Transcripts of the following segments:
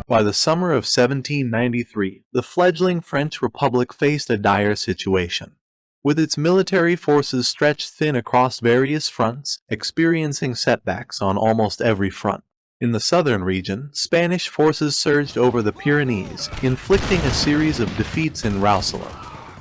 By the summer of 1793, the fledgling French Republic faced a dire situation. With its military forces stretched thin across various fronts, experiencing setbacks on almost every front. In the southern region, Spanish forces surged over the Pyrenees, inflicting a series of defeats in Roussillon,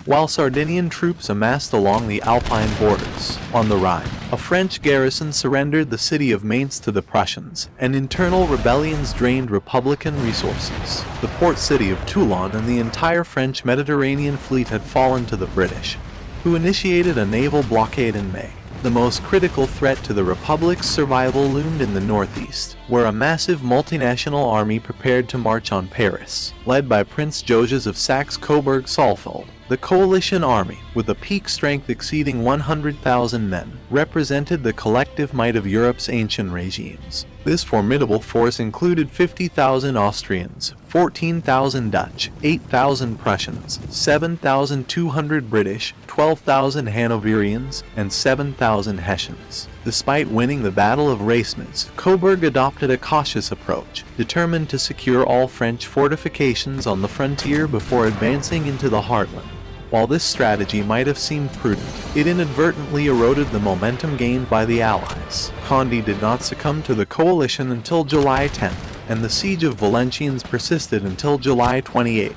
while Sardinian troops amassed along the Alpine borders. On the Rhine, a French garrison surrendered the city of Mainz to the Prussians, and internal rebellions drained Republican resources. The port city of Toulon and the entire French Mediterranean fleet had fallen to the British, who initiated a naval blockade in May. The most critical threat to the Republic's survival loomed in the northeast, where a massive multinational army prepared to march on Paris. Led by Prince Georges of Saxe-Coburg-Saalfeld, the coalition army, with a peak strength exceeding 100,000 men, represented the collective might of Europe's ancient regimes. This formidable force included 50,000 Austrians, 14,000 Dutch, 8,000 Prussians, 7,200 British, 12,000 Hanoverians, and 7,000 Hessians. Despite winning the Battle of Raismes, Coburg adopted a cautious approach, determined to secure all French fortifications on the frontier before advancing into the heartland. While this strategy might have seemed prudent, it inadvertently eroded the momentum gained by the Allies. Conde did not succumb to the coalition until July 10th, and the siege of Valenciennes persisted until July 28th.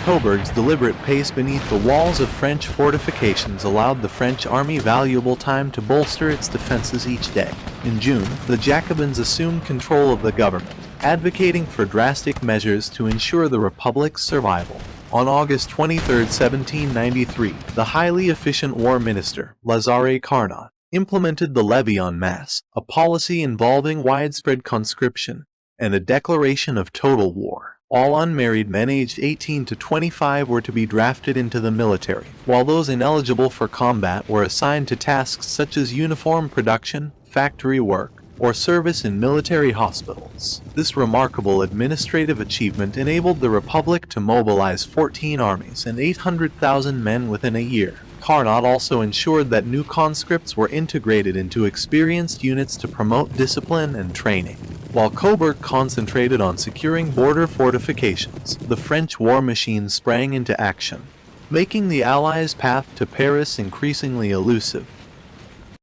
Coburg's deliberate pace beneath the walls of French fortifications allowed the French army valuable time to bolster its defenses each day. In June, the Jacobins assumed control of the government, advocating for drastic measures to ensure the Republic's survival. On August 23, 1793, the highly efficient war minister, Lazare Carnot, implemented the levy en masse, a policy involving widespread conscription, and a declaration of total war. All unmarried men aged 18 to 25 were to be drafted into the military, while those ineligible for combat were assigned to tasks such as uniform production, factory work, or service in military hospitals. This remarkable administrative achievement enabled the Republic to mobilize 14 armies and 800,000 men within a year. Carnot also ensured that new conscripts were integrated into experienced units to promote discipline and training. While Coburg concentrated on securing border fortifications, the French war machine sprang into action, making the Allies' path to Paris increasingly elusive.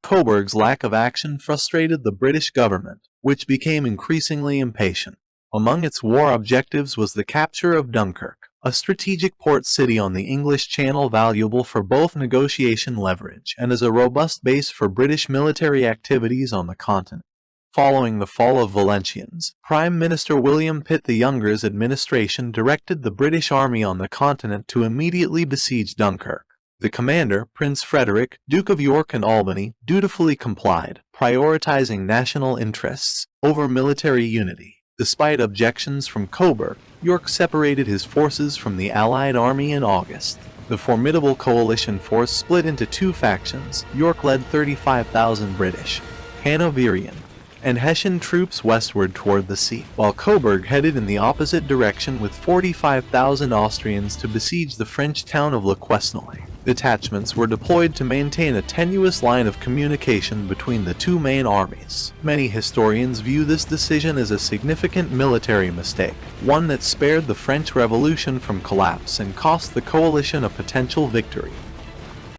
Coburg's lack of action frustrated the British government, which became increasingly impatient. Among its war objectives was the capture of Dunkirk, a strategic port city on the English Channel valuable for both negotiation leverage and as a robust base for British military activities on the continent. Following the fall of Valenciennes, Prime Minister William Pitt the Younger's administration directed the British Army on the continent to immediately besiege Dunkirk. The commander, Prince Frederick, Duke of York and Albany, dutifully complied, prioritizing national interests over military unity. Despite objections from Coburg, York separated his forces from the Allied army in August. The formidable coalition force split into two factions. York led 35,000 British, Hanoverian, and Hessian troops westward toward the sea, while Coburg headed in the opposite direction with 45,000 Austrians to besiege the French town of Le Quesnoy. Detachments were deployed to maintain a tenuous line of communication between the two main armies. Many historians view this decision as a significant military mistake, one that spared the French Revolution from collapse and cost the coalition a potential victory.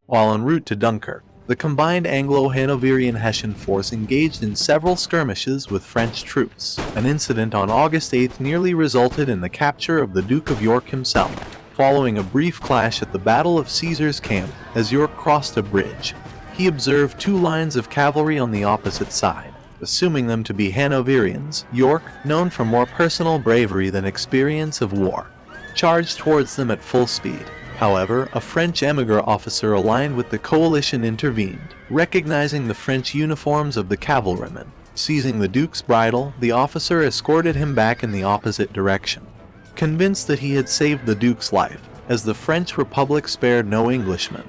While en route to Dunkirk, the combined Anglo-Hanoverian Hessian force engaged in several skirmishes with French troops. An incident on August 8 nearly resulted in the capture of the Duke of York himself. Following a brief clash at the Battle of Caesar's Camp, as York crossed a bridge, he observed two lines of cavalry on the opposite side. Assuming them to be Hanoverians, York, known for more personal bravery than experience of war, charged towards them at full speed. However, a French émigré officer aligned with the coalition intervened, recognizing the French uniforms of the cavalrymen. Seizing the Duke's bridle, the officer escorted him back in the opposite direction, convinced that he had saved the Duke's life, as the French Republic spared no Englishman.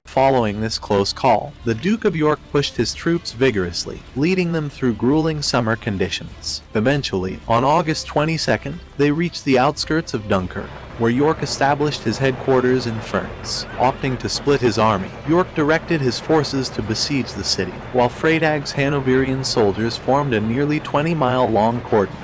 Following this close call, the Duke of York pushed his troops vigorously, leading them through grueling summer conditions. Eventually, on August 22nd, they reached the outskirts of Dunkirk, where York established his headquarters in Furnes. Opting to split his army, York directed his forces to besiege the city, while Freytag's Hanoverian soldiers formed a nearly 20-mile-long cordon.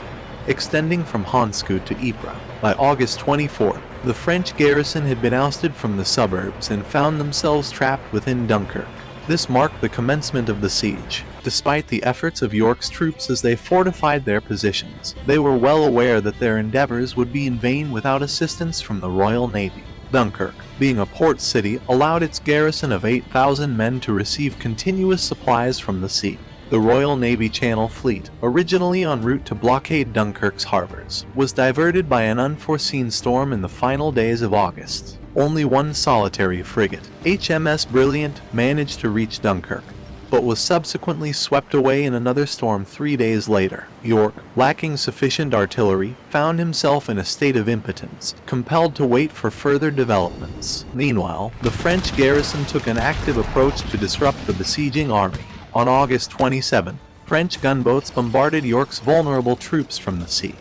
extending from Hondschoote to Ypres. By August 24, the French garrison had been ousted from the suburbs and found themselves trapped within Dunkirk. This marked the commencement of the siege. Despite the efforts of York's troops as they fortified their positions, they were well aware that their endeavors would be in vain without assistance from the Royal Navy. Dunkirk, being a port city, allowed its garrison of 8,000 men to receive continuous supplies from the sea. The Royal Navy Channel Fleet, originally en route to blockade Dunkirk's harbors, was diverted by an unforeseen storm in the final days of August. Only one solitary frigate, HMS Brilliant, managed to reach Dunkirk, but was subsequently swept away in another storm 3 days later. York, lacking sufficient artillery, found himself in a state of impotence, compelled to wait for further developments. Meanwhile, the French garrison took an active approach to disrupt the besieging army. On August 27, French gunboats bombarded York's vulnerable troops from the sea,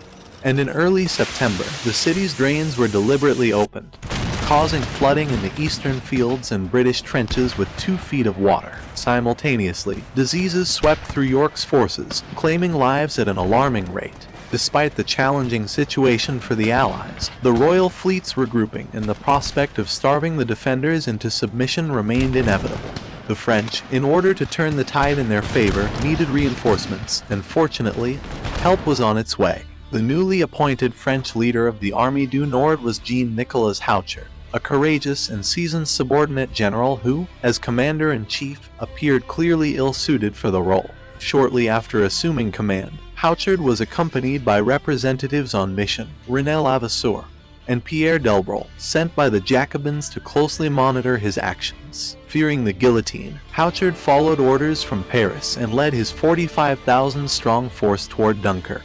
and in early September, the city's drains were deliberately opened, causing flooding in the eastern fields and British trenches with 2 feet of water. Simultaneously, diseases swept through York's forces, claiming lives at an alarming rate. Despite the challenging situation for the Allies, the royal fleet's regrouping and the prospect of starving the defenders into submission remained inevitable. The French, in order to turn the tide in their favor, needed reinforcements, and fortunately, help was on its way. The newly appointed French leader of the Army du Nord was Jean-Nicolas Houchard, a courageous and seasoned subordinate general who, as commander-in-chief, appeared clearly ill-suited for the role. Shortly after assuming command, Houchard was accompanied by representatives on mission, René Levasseur and Pierre Delbrol, sent by the Jacobins to closely monitor his actions. Fearing the guillotine, Houchard followed orders from Paris and led his 45,000-strong force toward Dunkirk.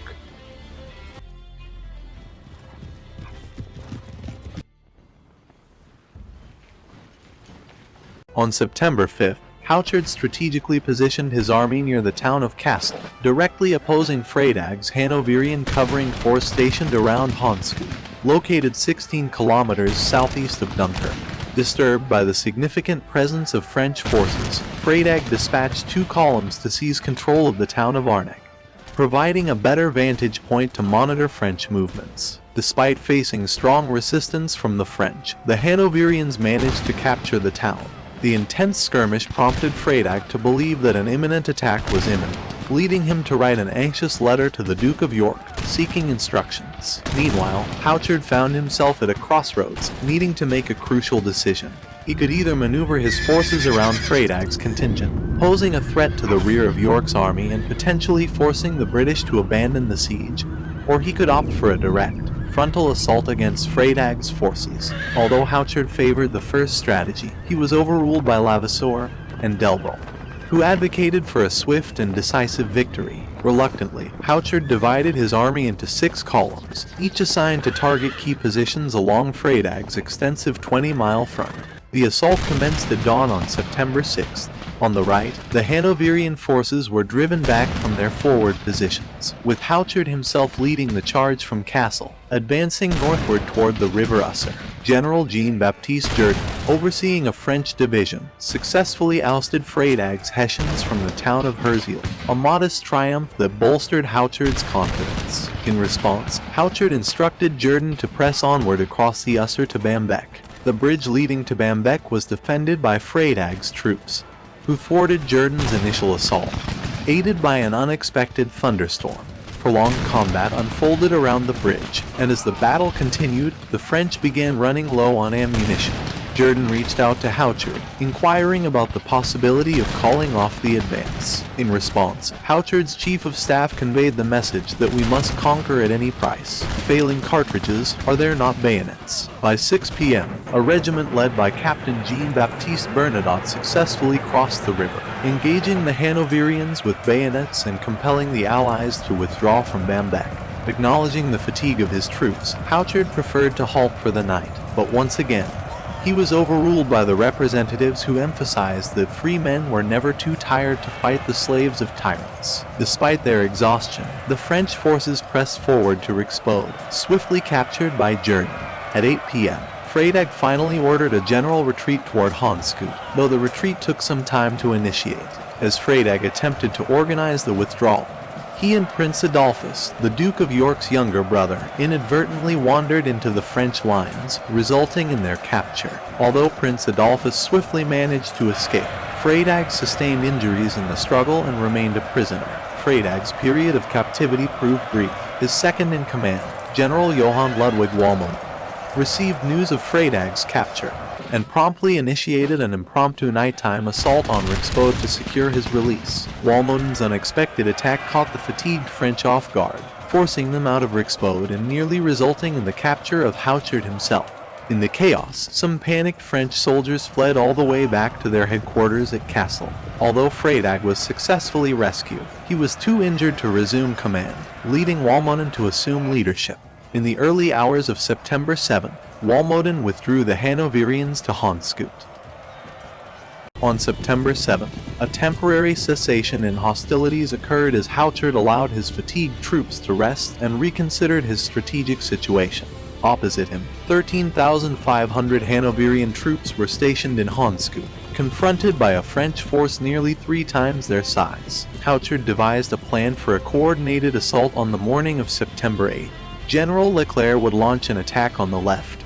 On September 5th, Houchard strategically positioned his army near the town of Kassel, directly opposing Freitag's Hanoverian covering force stationed around Hondschoote, located 16 kilometers southeast of Dunkirk. Disturbed by the significant presence of French forces, Freytag dispatched 2 columns to seize control of the town of Arnhem, providing a better vantage point to monitor French movements. Despite facing strong resistance from the French, the Hanoverians managed to capture the town. The intense skirmish prompted Freytag to believe that an imminent attack was imminent, leading him to write an anxious letter to the Duke of York, seeking instructions. Meanwhile, Houchard found himself at a crossroads, needing to make a crucial decision. He could either maneuver his forces around Freytag's contingent, posing a threat to the rear of York's army and potentially forcing the British to abandon the siege, or he could opt for a direct, frontal assault against Freytag's forces. Although Houchard favored the first strategy, he was overruled by Levasseur and Delbrol, who advocated for a swift and decisive victory. Reluctantly, Houchard divided his army into 6 columns, each assigned to target key positions along Freytag's extensive 20-mile front. The assault commenced at dawn on September 6th. On the right, the Hanoverian forces were driven back from their forward positions, with Houchard himself leading the charge from Kassel, advancing northward toward the River Usser. General Jean-Baptiste Jourdan, overseeing a French division, successfully ousted Freytag's Hessians from the town of Herzliya, a modest triumph that bolstered Houchard's confidence. In response, Houchard instructed Jourdan to press onward across the Usser to Bamberg. The bridge leading to Bamberg was defended by Freytag's troops, who thwarted Jourdan's initial assault. Aided by an unexpected thunderstorm, prolonged combat unfolded around the bridge, and as the battle continued, the French began running low on ammunition. Jourdan reached out to Houchard, inquiring about the possibility of calling off the advance. In response, Houchard's chief of staff conveyed the message that we must conquer at any price. Failing cartridges, are there not bayonets? By 6 p.m., a regiment led by Captain Jean-Baptiste Bernadotte successfully crossed the river, engaging the Hanoverians with bayonets and compelling the Allies to withdraw from Bamberg. Acknowledging the fatigue of his troops, Houchard preferred to halt for the night, but once again, he was overruled by the representatives who emphasized that free men were never too tired to fight the slaves of tyrants. Despite their exhaustion, the French forces pressed forward to Rixpode, swiftly captured by Jourdan. At 8 p.m., Freytag finally ordered a general retreat toward Hondschoote, though the retreat took some time to initiate. As Freytag attempted to organize the withdrawal, He and Prince Adolphus, the Duke of York's younger brother, inadvertently wandered into the French lines, resulting in their capture. Although Prince Adolphus swiftly managed to escape, Freitag sustained injuries in the struggle and remained a prisoner. Freitag's period of captivity proved brief. His second-in-command, General Johann Ludwig Walmoden, received news of Freitag's capture and promptly initiated an impromptu nighttime assault on Rixbode to secure his release. Walmoden's unexpected attack caught the fatigued French off guard, forcing them out of Rixbode and nearly resulting in the capture of Hondschoote himself. In the chaos, some panicked French soldiers fled all the way back to their headquarters at Kassel. Although Freitag was successfully rescued, he was too injured to resume command, leading Walmoden to assume leadership. In the early hours of September 7, Walmoden withdrew the Hanoverians to Hondschoote. On September 7, a temporary cessation in hostilities occurred as Hondschoote allowed his fatigued troops to rest and reconsidered his strategic situation. Opposite him, 13,500 Hanoverian troops were stationed in Hondschoote, confronted by a French force nearly 3 times their size. Hondschoote devised a plan for a coordinated assault on the morning of September 8. General Leclerc would launch an attack on the left,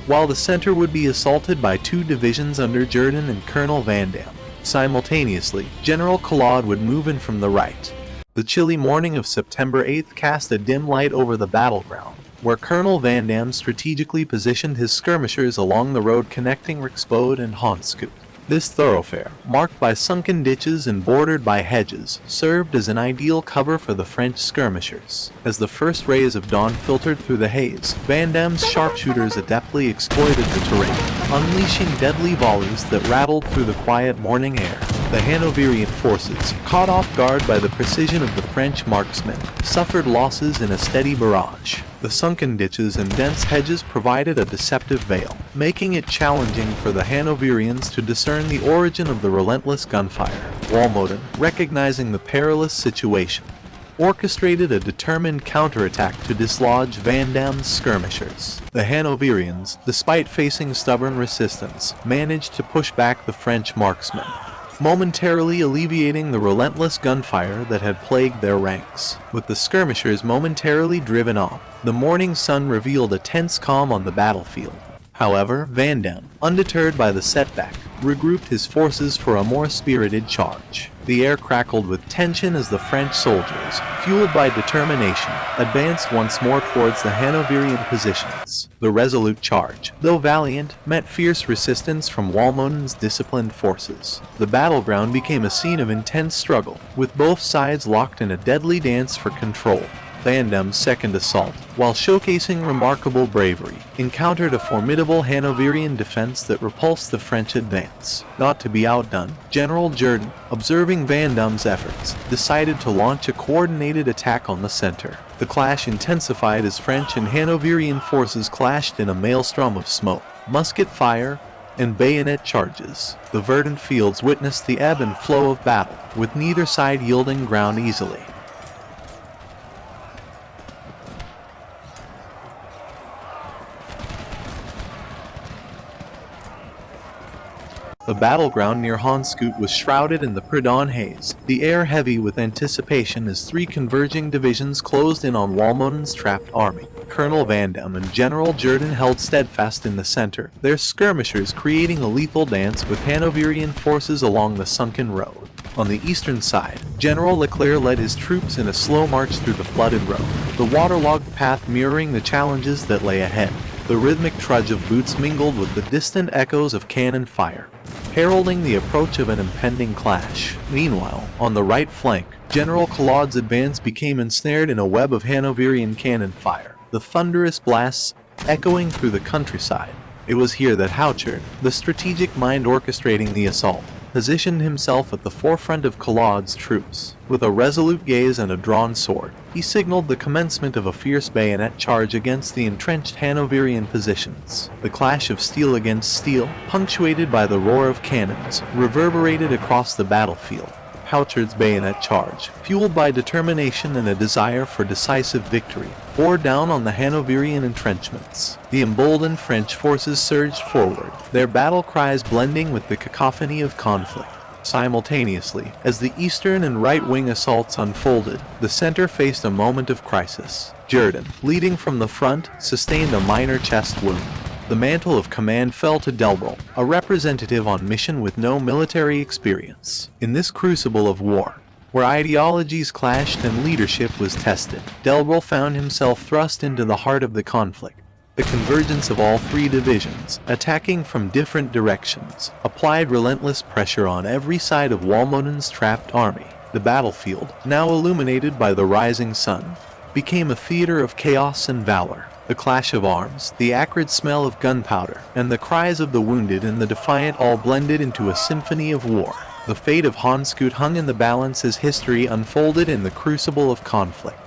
while the center would be assaulted by 2 divisions under Jourdan and Colonel Vandamme. Simultaneously, General Collard would move in from the right. The chilly morning of September 8 cast a dim light over the battleground, where Colonel Vandamme strategically positioned his skirmishers along the road connecting Rixbode and Hondschoote. This thoroughfare, marked by sunken ditches and bordered by hedges, served as an ideal cover for the French skirmishers. As the first rays of dawn filtered through the haze, Vandamme's sharpshooters adeptly exploited the terrain, unleashing deadly volleys that rattled through the quiet morning air. The Hanoverian forces, caught off guard by the precision of the French marksmen, suffered losses in a steady barrage. The sunken ditches and dense hedges provided a deceptive veil, making it challenging for the Hanoverians to discern the origin of the relentless gunfire. Walmoden, recognizing the perilous situation, orchestrated a determined counterattack to dislodge Vandamme's skirmishers. The Hanoverians, despite facing stubborn resistance, managed to push back the French marksmen, momentarily alleviating the relentless gunfire that had plagued their ranks. With the skirmishers momentarily driven off, the morning sun revealed a tense calm on the battlefield. However, Vandamme, undeterred by the setback, regrouped his forces for a more spirited charge. The air crackled with tension as the French soldiers, fueled by determination, advanced once more towards the Hanoverian positions. The resolute charge, though valiant, met fierce resistance from Walmoden's disciplined forces. The battleground became a scene of intense struggle, with both sides locked in a deadly dance for control. Vandamme's second assault, while showcasing remarkable bravery, encountered a formidable Hanoverian defense that repulsed the French advance. Not to be outdone, General Jourdan, observing Vandamme's efforts, decided to launch a coordinated attack on the center. The clash intensified as French and Hanoverian forces clashed in a maelstrom of smoke, musket fire, and bayonet charges. The verdant fields witnessed the ebb and flow of battle, with neither side yielding ground easily. The battleground near Hondschoote was shrouded in the pre-dawn haze, the air heavy with anticipation as 3 converging divisions closed in on Walmoden's trapped army. Colonel Vandamme and General Jourdan held steadfast in the center, their skirmishers creating a lethal dance with Hanoverian forces along the sunken road. On the eastern side, General Leclerc led his troops in a slow march through the flooded road, the waterlogged path mirroring the challenges that lay ahead. The rhythmic trudge of boots mingled with the distant echoes of cannon fire, heralding the approach of an impending clash. Meanwhile, on the right flank, General Collard's advance became ensnared in a web of Hanoverian cannon fire, the thunderous blasts echoing through the countryside. It was here that Hondschoote, the strategic mind orchestrating the assault, positioned himself at the forefront of Collard's troops. With a resolute gaze and a drawn sword, he signaled the commencement of a fierce bayonet charge against the entrenched Hanoverian positions. The clash of steel against steel, punctuated by the roar of cannons, reverberated across the battlefield. Hondschoote's bayonet charge, fueled by determination and a desire for decisive victory, bore down on the Hanoverian entrenchments. The emboldened French forces surged forward, their battle cries blending with the cacophony of conflict. Simultaneously, as the eastern and right-wing assaults unfolded, the center faced a moment of crisis. Jordan, leading from the front, sustained a minor chest wound. The mantle of command fell to Delbrel, a representative on mission with no military experience. In this crucible of war, where ideologies clashed and leadership was tested, Delbrel found himself thrust into the heart of the conflict. The convergence of all three divisions, attacking from different directions, applied relentless pressure on every side of Walmoden's trapped army. The battlefield, now illuminated by the rising sun, became a theater of chaos and valor. The clash of arms, the acrid smell of gunpowder, and the cries of the wounded and the defiant all blended into a symphony of war. The fate of Hondschoote hung in the balance as history unfolded in the crucible of conflict.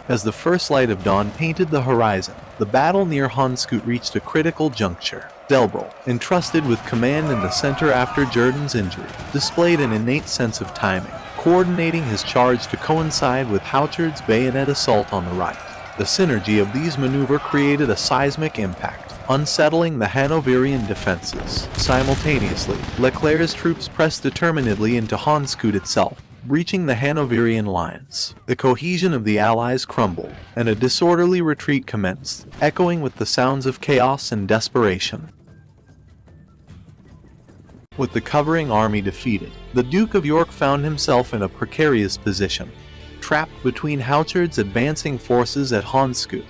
As the first light of dawn painted the horizon, the battle near Hondschoote reached a critical juncture. Delbrel, entrusted with command in the center after Jordan's injury, displayed an innate sense of timing, coordinating his charge to coincide with Houchard's bayonet assault on the right. The synergy of these maneuvers created a seismic impact, unsettling the Hanoverian defenses. Simultaneously, Leclerc's troops pressed determinedly into Hondschoote itself, breaching the Hanoverian lines. The cohesion of the Allies crumbled, and a disorderly retreat commenced, echoing with the sounds of chaos and desperation. With the covering army defeated, the Duke of York found himself in a precarious position, trapped between Houchard's advancing forces at Hondschoote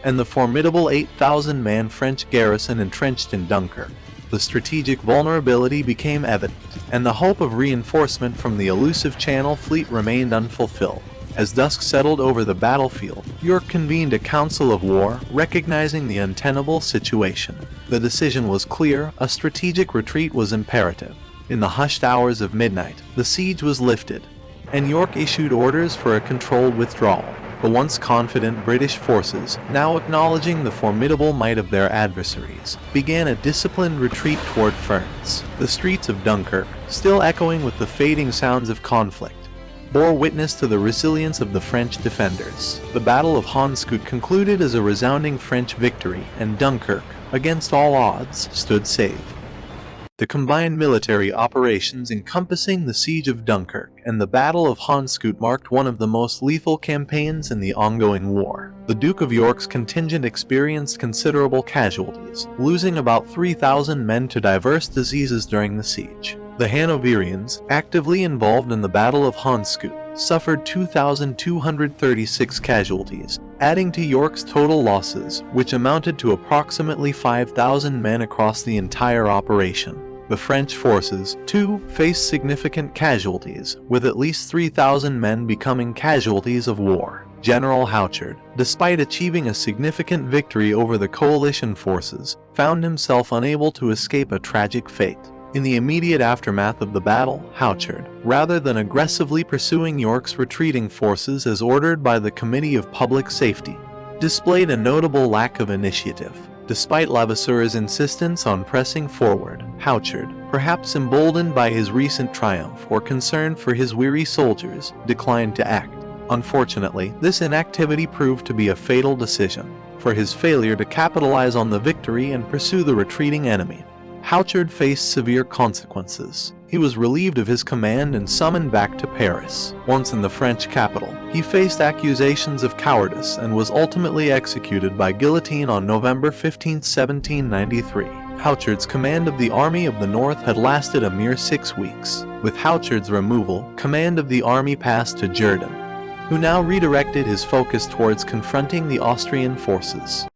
and the formidable 8,000-man French garrison entrenched in Dunkirk. The strategic vulnerability became evident, and the hope of reinforcement from the elusive Channel Fleet remained unfulfilled. As dusk settled over the battlefield, York convened a council of war, recognizing the untenable situation. The decision was clear: a strategic retreat was imperative. In the hushed hours of midnight, the siege was lifted, and York issued orders for a controlled withdrawal. The once confident British forces, now acknowledging the formidable might of their adversaries, began a disciplined retreat toward Ferns. The streets of Dunkirk, still echoing with the fading sounds of conflict, bore witness to the resilience of the French defenders. The Battle of Hondschoote concluded as a resounding French victory, and Dunkirk, against all odds, stood safe. The combined military operations encompassing the Siege of Dunkirk and the Battle of Hondschoote marked one of the most lethal campaigns in the ongoing war. The Duke of York's contingent experienced considerable casualties, losing about 3,000 men to diverse diseases during the siege. The Hanoverians, actively involved in the Battle of Hondschoote, suffered 2,236 casualties, adding to York's total losses, which amounted to approximately 5,000 men across the entire operation. The French forces, too, faced significant casualties, with at least 3,000 men becoming casualties of war. General Houchard, despite achieving a significant victory over the coalition forces, found himself unable to escape a tragic fate. In the immediate aftermath of the battle, Houchard, rather than aggressively pursuing York's retreating forces as ordered by the Committee of Public Safety, displayed a notable lack of initiative. Despite Levasseur's insistence on pressing forward, Houchard, perhaps emboldened by his recent triumph or concerned for his weary soldiers, declined to act. Unfortunately, this inactivity proved to be a fatal decision, for his failure to capitalize on the victory and pursue the retreating enemy. Houchard faced severe consequences. He was relieved of his command and summoned back to Paris. Once in the French capital, he faced accusations of cowardice and was ultimately executed by guillotine on November 15, 1793. Houchard's command of the Army of the North had lasted a mere 6 weeks. With Houchard's removal, command of the army passed to Jordan, who now redirected his focus towards confronting the Austrian forces.